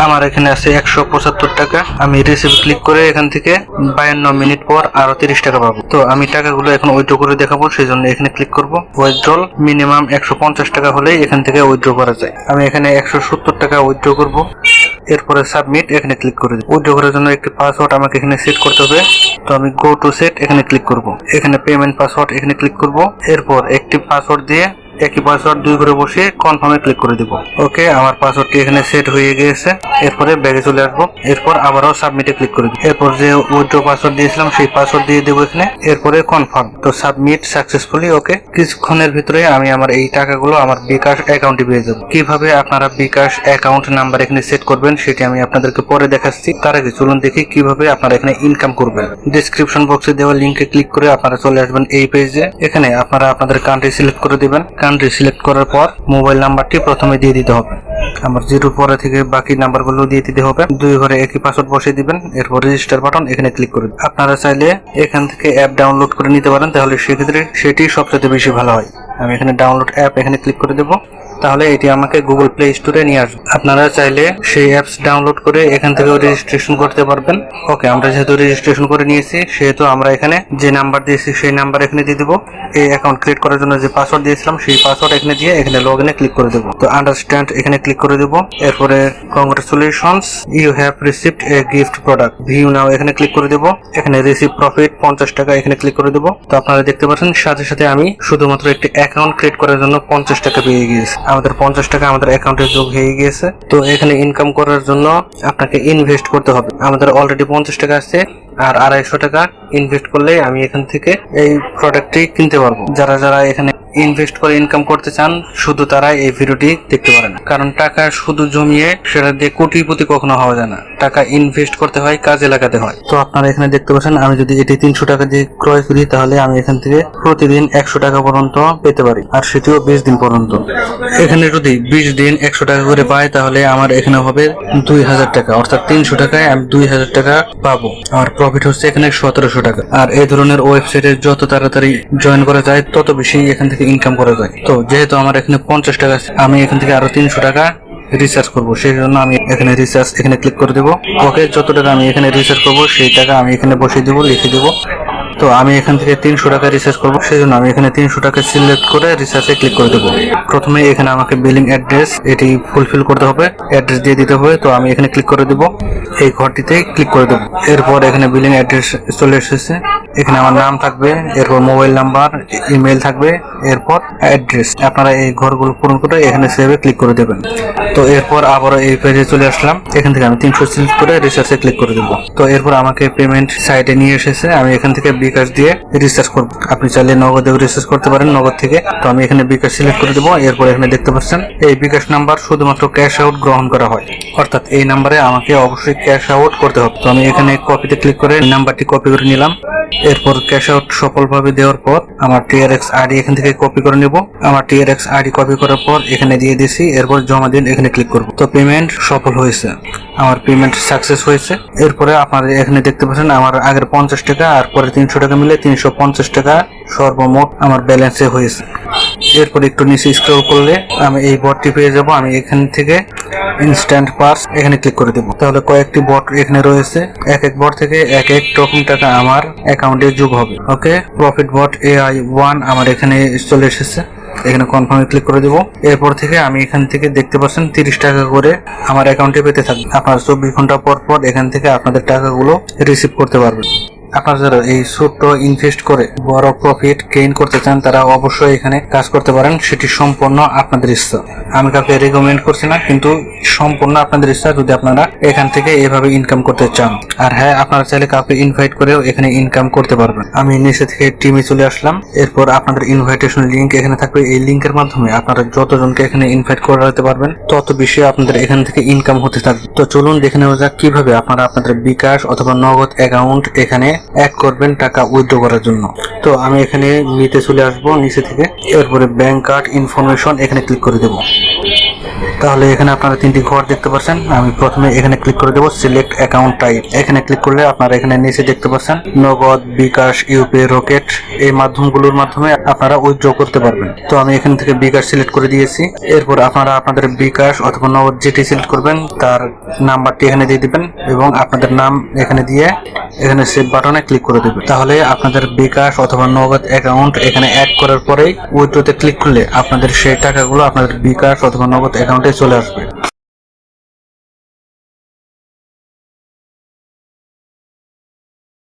আমার এখানে আছে 175 টাকা। আমি রিসিভ ক্লিক করে এখান থেকে 52 মিনিট পর আরো 30 টাকা পাবো। তো আমি টাকাগুলো এখন উইথড্র করে দেখাবো, সেই জন্য এখানে ক্লিক করব। উইথড্রল মিনিমাম 150 টাকা হলেই এখান থেকে উইথড্র করা যায়। আমি এখানে 170 টাকা উইথড্র করব। এরপরে সাবমিট এখানে ক্লিক করে দেব। উইথড্র করার জন্য একটি পাসওয়ার্ড আমাকে এখানে সেট করতে হবে। তো আমি গো টু সেট এখানে ক্লিক করব। এখানে পেমেন্ট পাসওয়ার্ড এখানে ক্লিক করব। এরপর একটি পাসওয়ার্ড দিয়ে একই পাসওয়ার্ড 2 করে বসিয়ে কনফার্মে ক্লিক করে দিব। ওকে, আমার পাসওয়ার্ডটি এখানে সেট হয়ে গিয়েছে। এরপরে ব্যাগে চলে আসবো। এরপর আবারও সাবমিটে ক্লিক করে দিব। এরপর যে উইথড্র পাসওয়ার্ড দিয়েছিলাম সেই পাসওয়ার্ড দিয়ে দেবো এখানে। এরপরে কনফার্ম। তো সাবমিট সাকসেসফুলি। ওকে, কিছুক্ষণের ভিতরে আমি আমার এই টাকাগুলো আমার বিকাশ অ্যাকাউন্টে পেয়ে যাব। কিভাবে আপনারা বিকাশ অ্যাকাউন্ট নাম্বার এখানে সেট করবেন সেটি আমি আপনাদেরকে পরে দেখাচ্ছি। তার আগে চলুন দেখি কিভাবে আপনারা এখানে ইনকাম করবেন। ডেসক্রিপশন বক্সে দেওয়া লিংকে ক্লিক করে আপনারা চলে আসবেন এই পেজে। এখানে আপনারা আপনাদের কান্ট্রি সিলেক্ট করে দিবেন। কান্ট্রি সিলেক্ট করার পর মোবাইল নাম্বারটি প্রথমে দিয়ে দিতে হবে। আমার 0 পরে থেকে বাকি নাম্বারগুলো দিয়ে দিতে হবে। 2 ঘরে একই পাসওয়ার্ড বসিয়ে দিবেন। এরপর রেজিস্টার বাটন এখানে ক্লিক করে দিন। আপনারা চাইলে এখান থেকে অ্যাপ ডাউনলোড করে নিতে পারেন, তাহলে সেক্ষেত্রে সেটি সবচেয়ে বেশি ভালো হয়। আমি এখানে ডাউনলোড অ্যাপ এখানে ক্লিক করে দেব। তাহলে এটি আমাকে গুগল প্লে স্টোরে নিয়ে আসবে। আপনারা চাইলে সেই অ্যাপস ডাউনলোড করে এখান থেকে রেজিস্ট্রেশন করতে পারবেন। ওকে, আমরা যেহেতু রেজিস্ট্রেশন করে নিয়েছি সেহেতু আমরা এখানে যে নাম্বার দিয়েছি সেই নাম্বার এখানে দিয়ে দেবো। এই অ্যাকাউন্ট ক্রিয়েট করার জন্য যে পাসওয়ার্ড দিয়েছিলাম সেই পাসওয়ার্ড এখানে দিয়ে এখানে লগ ইনে ক্লিক করে দেবো। তো আন্ডারস্ট্যান্ড এখানে ক্লিক করে দেবো। এরপরে congratulations you have received a gift product, view now এখানে ক্লিক করে দেবো। এখানে রিসিভ প্রফিট 50 টাকা এখানে ক্লিক করে দেবো। তো আপনারা দেখতে পাচ্ছেন সাথে সাথে আমি শুধুমাত্র একটি অ্যাকাউন্ট ক্রিয়েট করার জন্য 50 টাকা পেয়ে গিয়েছি। আমাদের 50 টাকা আমাদের অ্যাকাউন্টে যোগ হয়ে গিয়েছে। তো এখানে ইনকাম করার জন্য আপনাকে ইনভেস্ট করতে হবে। আমাদের অলরেডি 50 টাকা আছে, আর 250 টাকা ইনভেস্ট করলেই আমি এখান থেকে এই প্রোডাক্টটি কিনতে পারবো। যারা যারা এখানে ইনভেস্ট করে ইনকাম করতে চান শুধু তারা এই ভিডিওটি দেখতে পারেন, কারণ টাকা শুধু জমিয়ে সেটা দিয়ে কোটিপতি কখনো হওয়া যায় না। টাকা ইনভেস্ট করতে হয়, কাজে লাগাতে হয়। তো আপনারা এখানে দেখতে পাচ্ছেন আমি যদি এটি 300 টাকা দিয়ে ক্রয় করি তাহলে আমি এখান থেকে প্রতিদিন 100 টাকা পর্যন্ত পেতে পারি, আর সেটিও 20 দিন পর্যন্ত। এখানে যদি 20 দিন 100 টাকা করে পাই তাহলে আমার এখানে হবে 2000 টাকা, অর্থাৎ 300 টাকায় আমি 2000 টাকা পাবো। আমার প্রফিট হচ্ছে এখানে 1700 টাকা। আর এই ধরনের ওয়েবসাইটে যত তাড়াতাড়ি জয়েন করা যায় তত বেশি এখান থেকে ইনকাম করা যায়। তো যেহেতু আমার এখানে 50 টাকা, আমি এখান থেকে আরো 300 টাকা রিচার্জ করবো, সেই জন্য আমি এখানে রিচার্জ এখানে ক্লিক করে দেবো। ওকে, যত টাকা আমি এখানে রিচার্জ করবো সেই টাকা আমি এখানে বসিয়ে দেবো, লিখে দেবো। তো আমি এখান থেকে 300 টাকা রিচার্জ করবো, সেই জন্য আমি এখানে 300 টাকা সিলেক্ট করে রিচার্জে ক্লিক করে দেবো। প্রথমে এখানে আমাকে বিলিং অ্যাড্রেস এটি ফুলফিল করতে হবে, অ্যাড্রেস দিয়ে দিতে হবে। তো আমি এখানে ক্লিক করে দেবো, এই ঘরটিতে ক্লিক করে দেবো। এরপর এখানে বিলিং অ্যাড্রেস চলে এসেছে। এখানে আমার নাম থাকবে, এরপর মোবাইল নাম্বার, ইমেল থাকবে, এরপর অ্যাড্রেস। আপনারা এই ঘরগুলো পূরণ করে এখানে সেভে ক্লিক করে দেবেন। তো এরপর আবারও এই পেজে চলে আসলাম। এখান থেকে আমি 300 সিলেক্ট করে রিচার্জে ক্লিক করে দেবো। তো এরপর আমাকে পেমেন্ট সাইটে নিয়ে এসেছে। আমি এখান থেকে বিকাশ দিয়ে রিচার্জ করব। আপনি চাইলে নগদেও রিচার্জ করতে পারেন, নগদ থেকে। তো আমি এখানে বিকাশ সিলেক্ট করে দেবো। এরপর এখানে দেখতে পাচ্ছেন এই বিকাশ নাম্বার শুধুমাত্র ক্যাশ আউট গ্রহণ করা হয়, অর্থাৎ এই নাম্বারে আমাকে অবশ্যই ক্যাশ আউট করতে হবে। তো আমি এখানে কপিতে ক্লিক করে নাম্বারটি কপি করে নিলাম। এরপর ক্যাশ আউট সফলভাবে দেওয়ার পর আমার TRX আইডি এখান থেকে কপি করে নেব। আমার TRX আইডি কপি করার পর এখানে দিয়ে দিয়েছি। এরপর জমা দিন এখানে ক্লিক করব। তো পেমেন্ট সফল হয়েছে, আমার পেমেন্ট সাকসেস হয়েছে। এরপরে আপনারা এখানে দেখতে পাচ্ছেন আমার আগের 50 টাকা আর পরে 300 টাকা মিলে 350 টাকা সর্বমোট আমার ব্যালেন্সে হয়েছে। এরপর একটু নিচে স্ক্রল করলে আমি এই বটটি পেয়ে যাব। আমি এখান থেকে ইনস্ট্যান্ট পার্স এখানে ক্লিক করে দেব। তাহলে কয়েকটি বট এখানে রয়েছে, এক এক বট থেকে এক এক রকম টাকা আমার অ্যাকাউন্টে যোগ হবে। ওকে, প্রফিট বট AI1 আমার এখানে চলে এসেছে। এখানে কনফার্মে ক্লিক করে দেবো। এরপর থেকে আমি এখান থেকে দেখতে পাচ্ছেন 30 টাকা করে আমার অ্যাকাউন্টে পেতে থাকবে। আপনারা 24 ঘন্টা পর পর এখান থেকে আপনাদের টাকাগুলো রিসিভ করতে পারবেন। আপনারা যারা এই ছোট্ট ইনভেস্ট করে বড় প্রফিট গেইন করতে চান তারা অবশ্যই এখানে কাজ করতে পারেন, সেটি সম্পূর্ণ আপনাদের ইচ্ছা। আমি কাউকে রেকমেন্ড করছি না, কিন্তু সম্পূর্ণ আপনাদের ইচ্ছা যদি আপনারা এখান থেকে এভাবে ইনকাম করতে চান। আর হ্যাঁ, আপনারা চাইলে কাউকে ইনভাইট করেও এখানে ইনকাম করতে পারবেন। আমি নিচে থেকে টিমে চলে আসলাম। এরপর আপনাদের ইনভাইটেশন লিংক এখানে থাকবে। এই লিংকের মাধ্যমে আপনারা যতজনকে এখানে ইনভাইট করাতে পারবেন তত বেশি আপনাদের এখান থেকে ইনকাম হতে থাকবে। তো চলুন দেখে নেওয়া যাক কিভাবে আপনারা আপনাদের বিকাশ অথবা নগদ অ্যাকাউন্ট এখানে অ্যাড করবেন টাকা উইথড্র করার জন্য। তো আমি এখানে নিতে চলে আসবো নিচে থেকে। এরপরে ব্যাংক কার্ড ইনফরমেশন এখানে ক্লিক করে দেবো। তাহলে এখানে আপনারা তিনটি ঘর দেখতে পাচ্ছেন। আমি প্রথমে এখানে ক্লিক করে দেবো সিলেক্ট অ্যাকাউন্ট টাইপ। এখানে ক্লিক করলে আপনারা এখানে নিচে দেখতে পাচ্ছেন নগদ, বিকাশ, ইউপি, রকেট এই মাধ্যমগুলোর মাধ্যমে আপনারা উইথড্র করতে পারবেন। তো আমি এখান থেকে বিকাশ সিলেক্ট করে দিয়েছি। এরপর আপনারা আপনাদের বিকাশ অথবা নগদ যেটি সিলেক্ট করবেন তার নাম্বারটি এখানে দিয়ে দিবেন এবং আপনাদের নাম এখানে দিয়ে এখানে সেভ বাটনে ক্লিক করে দেবেন। তাহলে আপনাদের বিকাশ অথবা নগদ অ্যাকাউন্ট এখানে অ্যাড করার পরেই উইথড্রতে ক্লিক করলে আপনাদের সেই টাকাগুলো আপনাদের বিকাশ অথবা নগদ অ্যাকাউন্টে চলে আসবে।